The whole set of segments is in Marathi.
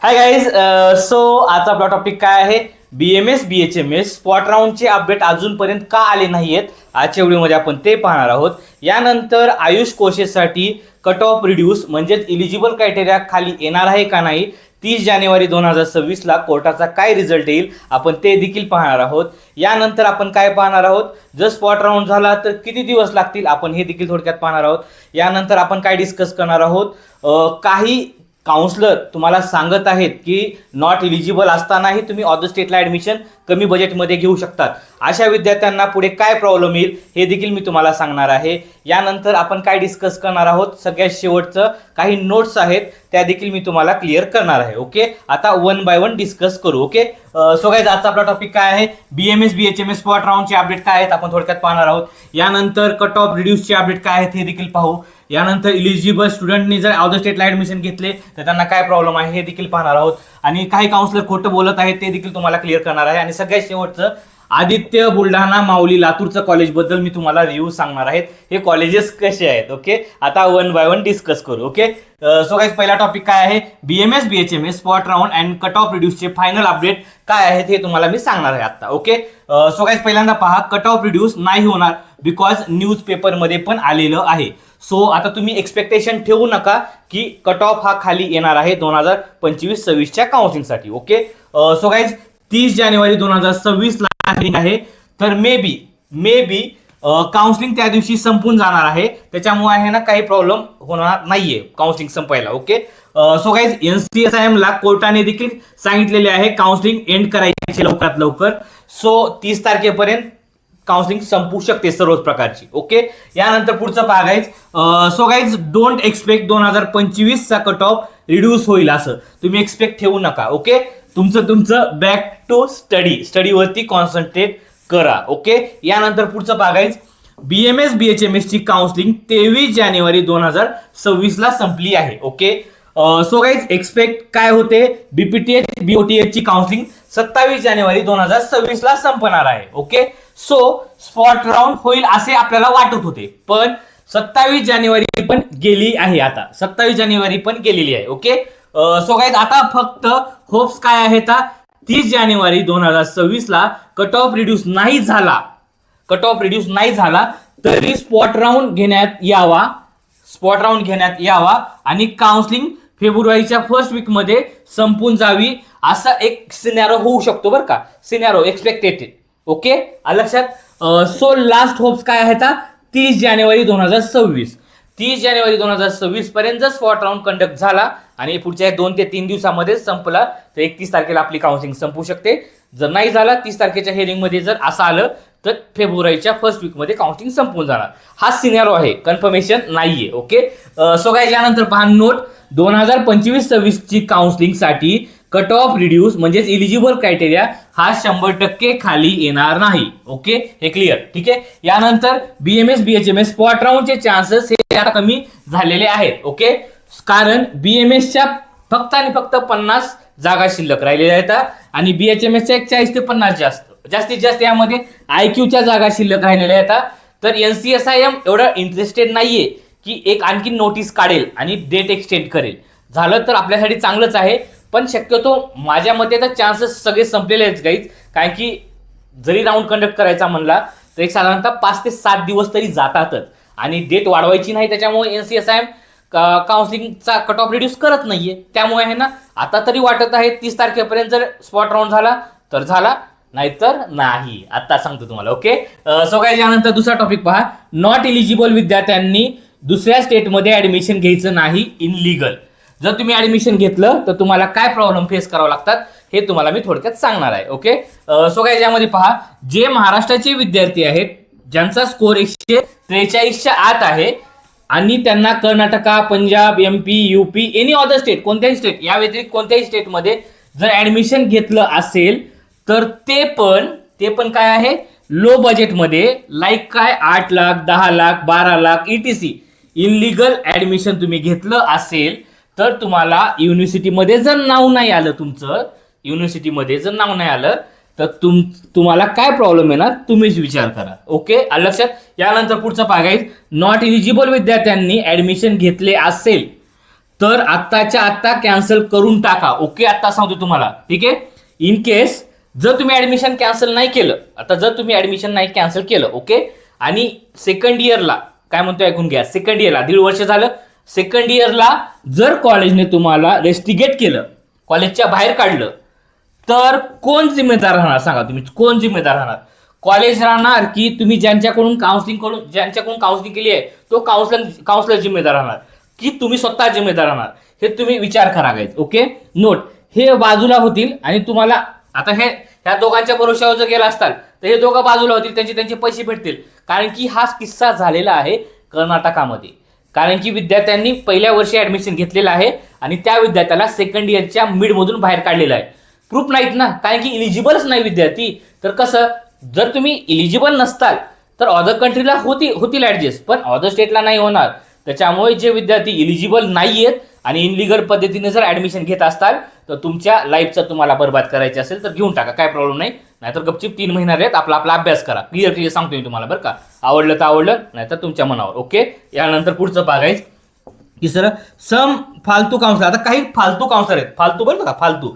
Hi guys. सो आजचा आपला टॉपिक काय आहे? BMS BHMS स्पॉट राऊंडचे अपडेट अजूनपर्यंत का आले नाहीयेत, आजच्या व्हिडिओमध्ये आपण ते पाहणार आहोत. यानंतर आयुष कोर्सेससाठी कट ऑफ रिड्यूस म्हणजेच इलिजिबल क्रायटेरिया खाली येणार आहे का नाही, 30 जानेवारी 2026ला कोर्टाचा काय रिझल्ट येईल आपण ते देखील पाहणार आहोत. यानंतर आपण काय पाहणार आहोत, जर स्पॉट राऊंड झाला तर किती दिवस लागतील आपण हे देखील थोडक्यात पाहणार आहोत. यानंतर आपण काय डिस्कस करणार आहोत, काही काउन्सलर तुम्हाला सांगत आहेत की नॉट इलिजिबल असतानाही तुम्ही अदर स्टेटला ॲडमिशन कमी बजेटमध्ये घेऊ शकतात. अशा विद्यार्थ्यांना पुढे काय प्रॉब्लेम येईल हे देखील मी तुम्हाला सांगणार आहे. यानंतर आपण काय डिस्कस करणार आहोत, सगळ्यात शेवटचं काही नोट्स आहेत त्या देखील मी तुम्हाला क्लिअर करणार आहे. ओके, आता वन बाय वन डिस्कस करू. ओके, सो गाईज आजचा आपला टॉपिक काय आहे, BMS BHMS स्पॉट राऊंडचे अपडेट काय आहेत आपण थोडक्यात पाहणार आहोत. यानंतर कट ऑफ रिड्यूसचे अपडेट काय आहेत हे देखील पाहू. यानंतर इलिजिबल स्टुडंटनी जर अदर स्टेटला ॲडमिशन घेतले तर त्यांना काय प्रॉब्लेम आहे हे देखील पाहणार आहोत. आणि काही काउन्सिलर खोटं बोलत आहेत ते देखील तुम्हाला क्लिअर करणार आहे. आणि सगळ्यात शेवटचं आदित्य बुलढाणा माऊली लातूरचं कॉलेजबद्दल मी तुम्हाला रिव्ह्यू सांगणार आहेत, हे कॉलेजेस कसे आहेत. ओके, आता वन बाय वन डिस्कस करू. ओके, सो गाईज पहिला टॉपिक काय आहे, BMS BHMS spot round and cut off रिड्यूसचे फायनल अपडेट काय आहेत हे तुम्हाला मी सांगणार आहे आता. ओके, सो गाईज पहिल्यांदा पहा, कट ऑफ रिड्यूस नाही होणार बिकॉज न्यूज पेपरमध्ये पण आलेलं आहे. सो आता तुम्ही एक्सपेक्टेशन ठेवू नका की कट ऑफ हा खाली येणार आहे 2025-26च्या काउन्सिलिंगसाठी. ओके, सो गाईज 30 जानेवारी 2026ला आहे, तर मे बी काउन्सिलिंग त्या दिवशी संपून जाणार आहे, त्याच्यामुळे आहे ना काही प्रॉब्लेम होणार नाहीये काउन्सिलिंग संपायला. ओके, सो गाईज NCSIM ला कोर्टाने देखील सांगितलेले आहे काउन्सिलिंग एंड करायचे लवकरात लवकर. सो 30 तारखेपर्यंत काउन्सिलिंग संपू शकते सर्वच प्रकारची. ओके, यानंतर पुढचं पहा guys. So guys don't expect 2025चा कट ऑफ रिड्यूस होईल असं तुम्ही एक्सपेक्ट ठेवू नका. ओके, तुमचं बॅक टू स्टडीवरती कॉन्सन्ट्रेट करा. ओके, यानंतर पुढचं पहा गाईज. BMS BHMS ची काउन्सिलिंग 23 जानेवारी 2026ला संपली आहे. ओके, सो गाईज एक्सपेक्ट काय होते, BPTH BOTH ची काउन्सिलिंग 27 जानेवारी 2026ला संपणार आहे. ओके, सो स्पॉट राऊंड होईल असे आपल्याला वाटत होते, पण 27 जानेवारी पण गेली आहे, आता 27 जानेवारी पण गेलेली आहे. ओके, सो गाईज आता फक्त होप्स काय आहेत, 30 जानेवारी 2026ला कट ऑफ रिड्यूस नाही झाला तरी स्पॉट राऊंड घेण्यात यावा आणि काउन्सिलिंग फेब्रुवारीच्या फर्स्ट वीक मध्ये संपून जावी, असा एक सिनॅरो होऊ शकतो बरं का, सिनॅरो एक्सपेक्टेड. ओके, लक्षात. सो लास्ट होप्स काय आहेत, 30 जानेवारी 2026 पर्यंत जर स्पॉट राऊंड कंडक्ट झाला आणि पुढच्या 2 ते 3 दिवसामध्ये संपला तर 31 तारखेला आपली काउन्सिलिंग संपू शकते. जर नाही झाला 30 तारखेच्या हेअरिंग मध्ये जर असं आलं तर फेब्रुवारीच्या फर्स्ट वीक मध्ये काउन्सिलिंग संपून जाणार. हा सिनॅरो आहे, कन्फर्मेशन नाहीये. ओके, सो गाईज यानंतर पहा नोट, 2025-26 ची काउन्सिलिंग साठी कट ऑफ रिड्यूस म्हणजेच इलिजिबल क्रायटेरिया हा 100% खाली येणार नाही. ओके, हे क्लिअर. ठीक आहे, यानंतर BMS BHMS स्पॉट राऊंडचे चान्सेस हे आता कमी झालेले आहेत. ओके, कारण BMSच्या फक्त आणि फक्त 50 जागा शिल्लक राहिलेल्या आहेत आणि BHMSच्या 40 ते 50 जास्तीत जास्त यामध्ये IQच्या जागा शिल्लक राहिलेल्या आहेत. तर NCSIM एवढं इंटरेस्टेड नाहीये की एक आणखी नोटीस काढेल आणि डेट एक्सटेंड करेल. झालं तर आपल्यासाठी चांगलंच आहे, पण शक्यतो माझ्या मते तर चान्सेस सगळे संपलेले आहेत गाईज, कारण की जरी राऊंड कंडक्ट करायचा म्हणला तर एक साधारणतः 5 ते 7 दिवस तरी जातातच आणि डेट वाढवायची नाही, त्याच्यामुळे NCSIM काउन्सिलिंगचा कट ऑफ रिड्यूस करत नाहीये. त्यामुळे आहे ना आता तरी वाटत आहे 30 तारखेपर्यंत जर स्पॉट राऊंड झाला तर झाला, नाहीतर नाही. आता सांगतो तुम्हाला. ओके, सो काय यानंतर दुसरा टॉपिक पहा, नॉट इलिजिबल विद्यार्थ्यांनी दुसऱ्या स्टेटमध्ये ऍडमिशन घ्यायचं नाही इनलिगल. जर तुम्ही ऍडमिशन घेतलं तर तुम्हाला काय प्रॉब्लेम फेस करावं लागतात हे तुम्हाला मी थोडक्यात सांगणार आहे. ओके, सो काय यामध्ये पहा, जे महाराष्ट्राचे विद्यार्थी आहेत ज्यांचा स्कोर 143च्या आत आहे आणि त्यांना Karnataka, Punjab, MP, UP any other state, कोणत्याही स्टेट या व्यतिरिक्त कोणत्याही स्टेटमध्ये जर ऍडमिशन घेतलं असेल तर ते पण काय आहे, लो बजेटमध्ये, लाईक काय 8 lakh, 10 lakh, 12 lakh ETC illegal admission तुम्ही घेतलं असेल तर तुम्हाला युनिव्हर्सिटीमध्ये जर नाव नाही आलं तर तुम्हाला काय प्रॉब्लेम येणार तुम्हीच विचार करा. ओके, लक्षात. यानंतर पुढचं पाहायचं, नॉट इलिजिबल विद्यार्थ्यांनी ऍडमिशन घेतले असेल तर आत्ताच्या आत्ता कॅन्सल करून टाका. ओके, आत्ता सांगतो तुम्हाला, ठीक आहे. इन केस जर तुम्ही ऍडमिशन कॅन्सल नाही केलं, आता जर तुम्ही ऍडमिशन नाही कॅन्सल केलं, ओके, आणि सेकंड इयरला काय म्हणतो ऐकून घ्या, सेकंड इयरला 1.5 वर्ष झालं, सेकंड इयरला जर कॉलेजने तुम्हाला रेस्टिगेट केलं, कॉलेजच्या बाहेर काढलं, तर कोण जिम्मेदार राहणार सांगा तुम्ही? कोण जिम्मेदार राहणार? कॉलेज राहणार की तुम्ही ज्यांच्याकडून काउन्सिलिंग केली आहे तो काउन्सलर जिम्मेदार राहणार, की तुम्ही स्वतः जिम्मेदार राहणार? हे तुम्ही विचार करा गाईज. ओके, नोट, हे बाजूला होतील आणि तुम्हाला आता ह्या दोघांच्या भरोश्यावर जर गेला असताल तर हे दोघं बाजूला होतील, त्यांचे पैसे भेटतील. कारण की हा किस्सा झालेला आहे कर्नाटकामध्ये. कारण की विद्यार्थ्यांनी पहिल्या वर्षी ऍडमिशन घेतलेलं आहे आणि त्या विद्यार्थ्याला सेकंड इयरच्या मिडमधून बाहेर काढलेलं आहे. प्रूफ नाहीत ना, कारण की इलिजिबलच नाही विद्यार्थी. तर कसं, जर तुम्ही इलिजिबल नसताल तर अदर कंट्रीला होतील ऍडजस्ट, पण अदर स्टेटला नाही होणार. त्याच्यामुळे जे विद्यार्थी इलिजिबल नाही आहेत आणि इनलिगल पद्धतीने जर ऍडमिशन घेत असताल तर तुमच्या लाईफचा तुम्हाला बर्बाद करायचे असेल तर घेऊन टाका, काय प्रॉब्लेम नाही. नाहीतर गपचिप 3 महिना आहेत, आपला अभ्यास करा. क्लिअर सांगतो मी तुम्हाला, बरं का. आवडलं तर आवडलं, नाहीतर तुमच्या मनावर. ओके, यानंतर पुढचं बघायचं की सर सम फालतू काउन्सलर. आता काही फालतू काउन्सलर आहेत, फालतू बरं का, फालतू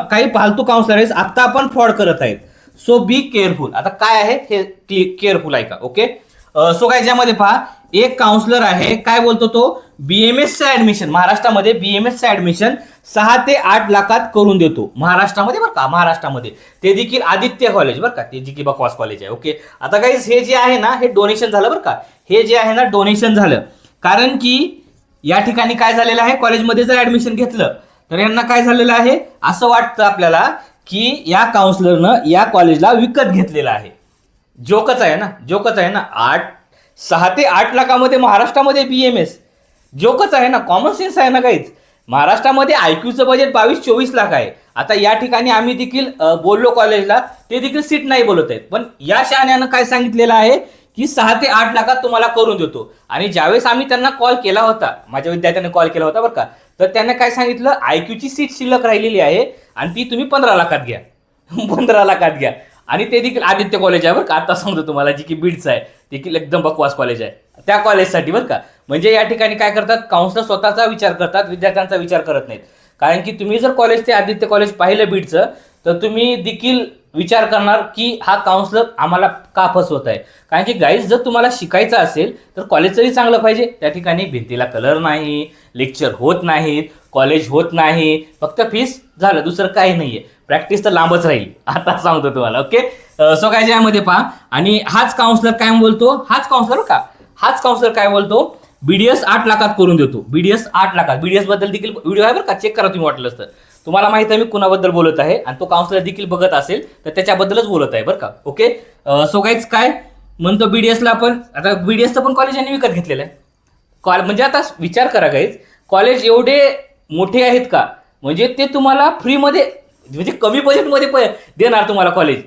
काही फालतू काउन्सलर आहेत आता आपण फ्रॉड करत आहेत. So be careful. आता काय आहे हे केअरफुल आहे का? ओके, सो काय ज्यामध्ये पहा, एक काउन्सलर आहे, काय बोलतो तो, बीएमएसचं ऍडमिशन महाराष्ट्रामध्ये, बीएमएसचं ऍडमिशन 6 ते 8 लाखात करून देतो महाराष्ट्रामध्ये, बरं का, महाराष्ट्रामध्ये. ते देखील आदित्य कॉलेज, बरं का, ते जे की बकवास कॉलेज आहे. ओके, आता गाईज हे जे आहे ना, हे डोनेशन झालं, बरं का, हे जे आहे ना डोनेशन झालं. कारण की या ठिकाणी काय झालेलं आहे, कॉलेजमध्ये जर ऍडमिशन घेतलं तर यांना काय झालेलं आहे, असं वाटतं आपल्याला की या काउन्सलरनं या कॉलेजला विकत घेतलेलं आहे. जोकच आहे ना. 6 ते 8 लाखामध्ये महाराष्ट्रामध्ये बीएमएस, जोकच आहे ना, कॉमन सेन्स आहे ना गाईज. महाराष्ट्रामध्ये आयक्यूचं बजेट 22-24 लाख आहे. आता या ठिकाणी आम्ही देखील बोललो कॉलेजला, ते देखील सीट नाही बोलत आहेत, पण या शहाण्यानं काय सांगितलेलं आहे की 6 ते 8 लाखात तुम्हाला करून देतो. आणि ज्यावेळेस आम्ही त्यांना कॉल केला होता, माझ्या विद्यार्थ्यांनी कॉल केला होता, बरं का, तर त्यांना काय सांगितलं, आयक्यूची सीट शिल्लक राहिलेली आहे आणि ती तुम्ही 15 लाखात घ्या. 15 लाखात घ्या. आणि ते देखील आदित्य कॉलेज आहे, बरं का, आता सांगतो तुम्हाला, जी की बीडचं आहे, देखील एकदम बकवास कॉलेज आहे. त्या कॉलेजसाठी, बरं का, म्हणजे या ठिकाणी काय करतात, काउन्सलर स्वतःचा विचार करतात, विद्यार्थ्यांचा विचार करत नाहीत. कारण की तुम्ही जर कॉलेज ते आदित्य कॉलेज पाहिलं बीडचं, तर तुम्ही देखील विचार करणार की हा काउन्सलर आम्हाला का फसवत आहे. कारण की गाईज, जर तुम्हाला शिकायचं असेल तर कॉलेजचंही चांगलं पाहिजे. त्या ठिकाणी भिंतीला कलर नाही, लेक्चर होत नाहीत, कॉलेज होत नाही, फक्त फीस झालं, दुसरं काही नाहीये. प्रॅक्टिस तर लांबच राहील, आता सांगतो तुम्हाला. ओके, सो काय यामध्ये पहा, आणि हाच काउन्सलर काय बोलतो, हाच काउन्सलर काय बोलतो, बीडीएस 8 लाखात करून देतो. बीडीएस 8 लाखात. बीडीएस बद्दल देखील व्हिडिओ आहे, बरं का, चेक करा तुम्ही वाटलंच तर. तुम्हाला माहित आहे मी कुणाबद्दल बोलत आहे, आणि तो काउन्सलर देखील बघत असेल तर त्याच्याबद्दलच बोलत आहे, बरं का. ओके, सो गाईज काय म्हणतो, बीडीएसला आपण, आता बीडीएसचं पण कॉलेज यांनी विकत घेतलेलं आहे. म्हणजे आता विचार करा गाईज, कॉलेज एवढे मोठे आहेत का, म्हणजे ते तुम्हाला फ्रीमध्ये, म्हणजे कमी बजेटमध्ये देणार तुम्हाला कॉलेज.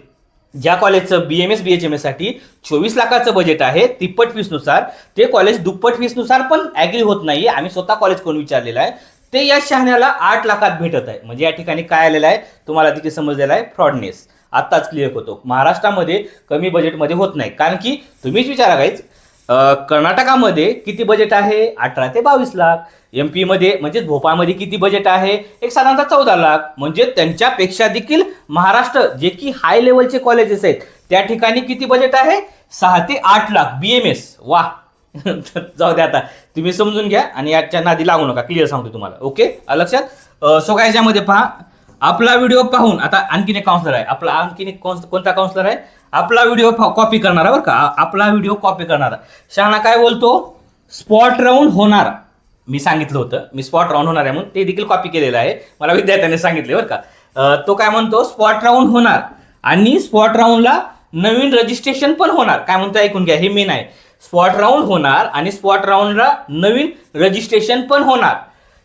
ज्या कॉलेजचं बीएमएस बीएचएमएस साठी 24 लाखाचं बजेट आहे, तिप्पट फीसनुसार, ते कॉलेज दुप्पट फीसनुसार पण ॲग्री होत नाहीये. आम्ही स्वतः कॉलेज कोण विचारलेलं आहे, ते या शहाण्याला 8 लाखात भेटत आहे. म्हणजे या ठिकाणी काय आलेलं आहे तुम्हाला देखील समजलेलं आहे, फ्रॉडनेस. आत्ताच क्लिअर होतो, महाराष्ट्रामध्ये कमी बजेटमध्ये होत नाही. कारण की तुम्हीच विचारा गाईज, कर्नाटकामध्ये किती बजेट आहे, 18 ते 22 लाख. MP मध्ये म्हणजे भोपाळमध्ये किती बजेट आहे, एक साधारणतः 14 लाख. म्हणजे त्यांच्यापेक्षा देखील महाराष्ट्र, जे की हाय लेवलचे कॉलेजेस आहेत, त्या ठिकाणी किती बजेट आहे, 6 ते 8 लाख बीएमएस. वा, जाऊ द्या, आता तुम्ही समजून घ्या आणि याच्या नादी लागू नका, क्लिअर सांगतो तुम्हाला. ओके, लक्षात. सो काय याच्यामध्ये पहा, आपला व्हिडिओ पाहून आता आणखीन एक काउन्सलर आहे, आपला आणखीन एक कोणता काउन्सलर आहे, आपला व्हिडिओ कॉपी करणारा, बरं का, आपला व्हिडिओ कॉपी करणारा शहाणा काय बोलतो, स्पॉट राऊंड होणार. मी सांगितलं होतं, मी स्पॉट राऊंड होणार आहे म्हणून, ते देखील कॉपी केलेलं आहे, मला विद्यार्थ्यांनी सांगितले, बरं का. तो काय म्हणतो, स्पॉट राऊंड होणार आणि स्पॉट राऊंडला नवीन रजिस्ट्रेशन पण होणार. काय म्हणतो ऐकून घ्या, हे मेन आहे. स्पॉट राऊंड होणार आणि स्पॉट राऊंडला नवीन रजिस्ट्रेशन पण होणार.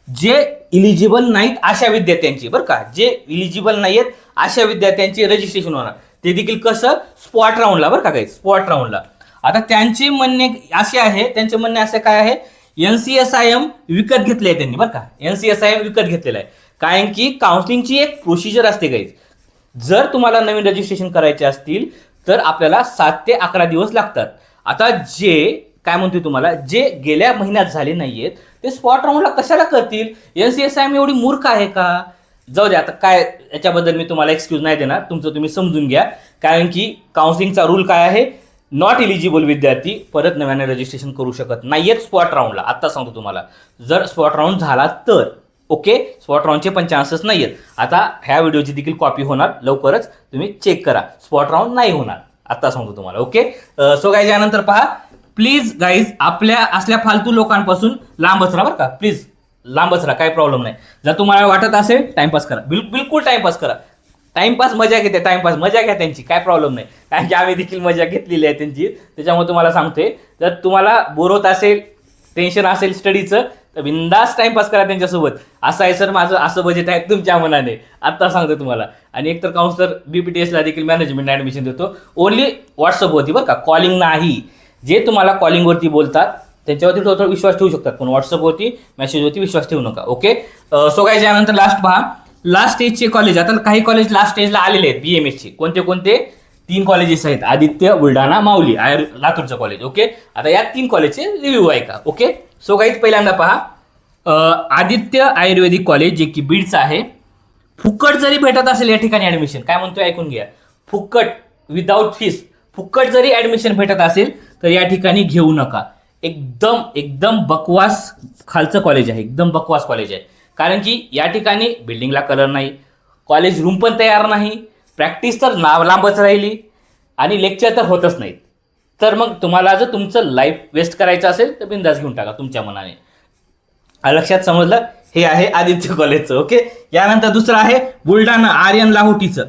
जे इलिजिबल नाहीत अशा विद्यार्थ्यांची, बरं का, जे इलिजिबल नाही आहेत अशा विद्यार्थ्यांची रजिस्ट्रेशन होणार. ते देखील कसं, स्पॉट राऊंडला, बरं का काही, स्पॉट राऊंडला. आता त्यांचे म्हणणे असे आहे, त्यांचे म्हणणे असे काय आहे, NCSIM विकत घेतले आहे त्यांनी, बरं का, NCSIM विकत घेतलेलं आहे. कारण की काउन्सिलिंगची एक प्रोसिजर असते काही. जर तुम्हाला नवीन रजिस्ट्रेशन करायचे असतील तर आपल्याला 7 ते 11 दिवस लागतात. आता जे काय म्हणतोय तुम्हाला, जे गेल्या महिन्यात झाले नाहीयेत ते स्पॉट राऊंडला कशाला करतील? NCSIM एवढी मूर्ख आहे का? जाऊ द्या, आता काय याच्याबद्दल मी तुम्हाला एक्सक्यूज नाही देणार, तुमचं तुम्ही समजून घ्या. कारण की काउन्सिलिंगचा रूल काय आहे, नॉट एलिजिबल विद्यार्थी परत नव्याने रजिस्ट्रेशन करू शकत नाहीयेत स्पॉट राऊंडला. आत्ता सांगतो तुम्हाला, जर स्पॉट राऊंड झाला तर ओके, स्पॉट राऊंडचे पण चान्सेस नाही आहेत. आता ह्या व्हिडिओची देखील कॉपी होणार लवकरच, तुम्ही चेक करा. स्पॉट राऊंड नाही होणार, आत्ता सांगतो तुम्हाला. ओके, सो गाईज यानंतर पहा, प्लीज गाईज आपल्या असल्या फालतू लोकांपासून लांबच राहा बरं का, प्लीज लांबच राहा, काही प्रॉब्लेम नाही. जर तुम्हाला वाटत असेल टाइमपास करा, बिलकुल टाइमपास करा. टाइमपास मजा घेते, टाइमपास मजा घ्या त्यांची, काय प्रॉब्लेम नाही. कारण की आम्ही देखील मजा घेतलेली आहे त्यांची, त्याच्यामुळे तुम्हाला सांगतोय. जर तुम्हाला बोर होत असेल, टेन्शन असेल स्टडीचं, तर बिंदास टाइमपास करा त्यांच्यासोबत. असं आहे सर माझं, असं बजेट आहे तुमच्या मनाने, आत्ता सांगतो तुम्हाला. आणि एकतर काउन्सलर BPTSला देखील मॅनेजमेंट ॲडमिशन देतो, ओनली व्हॉट्सअपवरती बरं का, कॉलिंग नाही. जे तुम्हाला कॉलिंगवरती बोलतात त्यांच्यावरती थोडा विश्वास ठेवू शकतात, पण व्हॉट्सअपवरती मेसेजवरती विश्वास ठेवू नका. ओके, सो गाईज यानंतर लास्ट पहा, लास्ट स्टेजचे कॉलेज. आता काही कॉलेज लास्ट स्टेजला आलेले आहेत BMSचे. कोणते कोणते? 3 कॉलेजेस आहेत, आदित्य, बुलढाणा, माऊली, लातूरचं कॉलेज. ओके, आता या 3 कॉलेजचे रिव्ह्यू आहे का. ओके, सो गाईज पहिल्यांदा पहा, आदित्य आयुर्वेदिक कॉलेज जे की बीडचं आहे. फुकट जरी भेटत असेल या ठिकाणी ॲडमिशन, काय म्हणतोय ऐकून घ्या, फुकट, विदाऊट फीस, फुकट जरी ॲडमिशन भेटत असेल तर या ठिकाणी घेऊ नका. एकदम बकवास खालचं कॉलेज आहे, एकदम बकवास कॉलेज आहे. कारण की या ठिकाणी बिल्डिंगला कलर नाही, कॉलेज रूम पण तयार नाही, प्रॅक्टिस तर लांबच राहिली, आणि लेक्चर तर होतच नाहीत. तर मग तुम्हाला जर तुमचं लाईफ वेस्ट करायचं असेल तर बिंदास घेऊन टाका तुमच्या मनाने. लक्षात समजलं? हे आहे आदित्य कॉलेजचं. ओके, यानंतर दुसरं आहे बुलढाणा आर्यन लाहोटीचं.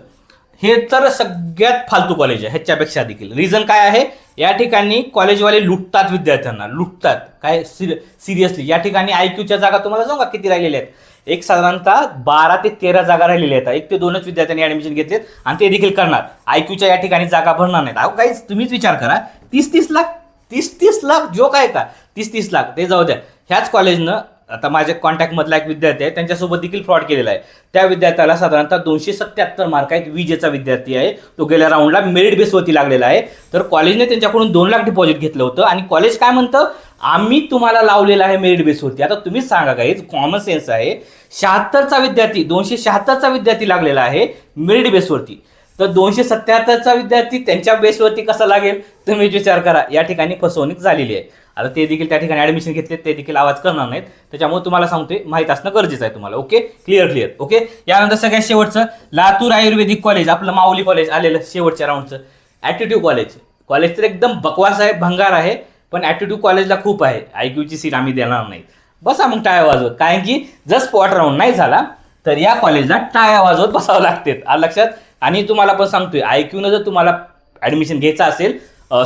हे तर सगळ्यात फालतू कॉलेज आहे ह्याच्यापेक्षा देखील. रिझन काय आहे, या ठिकाणी कॉलेजवाले लुटतात विद्यार्थ्यांना, लुटतात. काय सिरियसली, या ठिकाणी IQच्या जागा तुम्हाला सांगा किती राहिलेल्या आहेत. एक साधारणतः 12 ते 13 जागा राहिलेल्या आहेत. 1 ते 2च विद्यार्थ्यांनी ॲडमिशन घेतलेत आणि ते देखील करणार. IQच्या या ठिकाणी जागा भरणार नाहीत. अहो काहीच तुम्हीच विचार करा, 30 लाख, 30 लाख जो काय का, 30 लाख ते जाऊ द्या. ह्याच कॉलेजनं आता माझ्या कॉन्टॅक्टमधला एक विद्यार्थी आहे, त्यांच्यासोबत देखील फ्रॉड केलेला आहे. त्या विद्यार्थ्याला साधारणतः 277 मार्क आहेत. विजेचा विद्यार्थी आहे तो, गेल्या राऊंडला मेरिट बेसवरती लागलेला आहे. तर कॉलेजने त्यांच्याकडून 2 लाख डिपॉझिट घेतलं होतं आणि कॉलेज काय म्हणतं, आम्ही तुम्हाला लावलेलं आहे मेरिट बेसवरती. आता तुम्हीच सांगा गाईज, कॉमन सेन्स आहे. 76चा विद्यार्थी, 276चा विद्यार्थी लागलेला आहे मेरिट बेसवरती, तर 277चा विद्यार्थी त्यांच्या बेसवरती कसा लागेल तुम्ही विचार करा. या ठिकाणी फसवणूक झालेली आहे. आता ते देखील त्या ठिकाणी ॲडमिशन घेतले, ते देखील आवाज करणार नाहीत. त्याच्यामुळे तुम्हाला सांगतोय, माहीत असणं गरजेचं आहे तुम्हाला. Okay, clear. ओके, यानंतर सगळ्यात शेवटचं लातूर आयुर्वेदिक कॉलेज, आपलं माऊली कॉलेज आलेलं शेवटच्या राऊंडचं. ॲटिट्यूड कॉलेज तर एकदम बकवास आहे, भंगार आहे, पण ॲटिट्यूड कॉलेजला खूप आहे. IQची सीट आम्ही देणार नाही. बसा मग टाळ्या वाजवत, कारण की जर स्पॉट राऊंड नाही झाला तर या कॉलेजला टाळ्या वाजवत बसावं लागते. लक्षात. आणि तुम्हाला पण सांगतोय, IQनं जर तुम्हाला ॲडमिशन घ्यायचं असेल,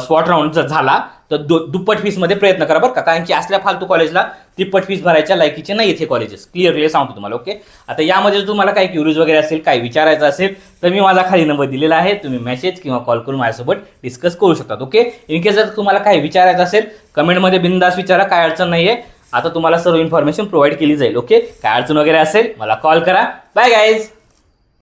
स्पॉट राऊंड जर झाला तर दुप्पट फीसमध्ये प्रयत्न करा बरं का, कारण की असल्या फालतू कॉलेजला तिप्पट फीस भरायच्या लायकीचे नाही आहेत हे कॉलेजेस. क्लिअरली सांगतो तुम्हाला. ओके, आता यामध्ये जर तुम्हाला काही क्युरीज वगैरे असेल, काही विचारायचं असेल, तर मी माझा खाली नंबर दिलेला आहे, तुम्ही मेसेज किंवा कॉल करून माझ्यासोबत डिस्कस करू शकतात. ओके, इन केस जर तुम्हाला काही विचारायचं असेल कमेंटमध्ये बिंदास विचारा, काय अडचण नाही आहे. आता तुम्हाला सर्व इन्फॉर्मेशन प्रोव्हाइड केली जाईल. ओके, काय अडचण वगैरे असेल मला कॉल करा. Bye guys.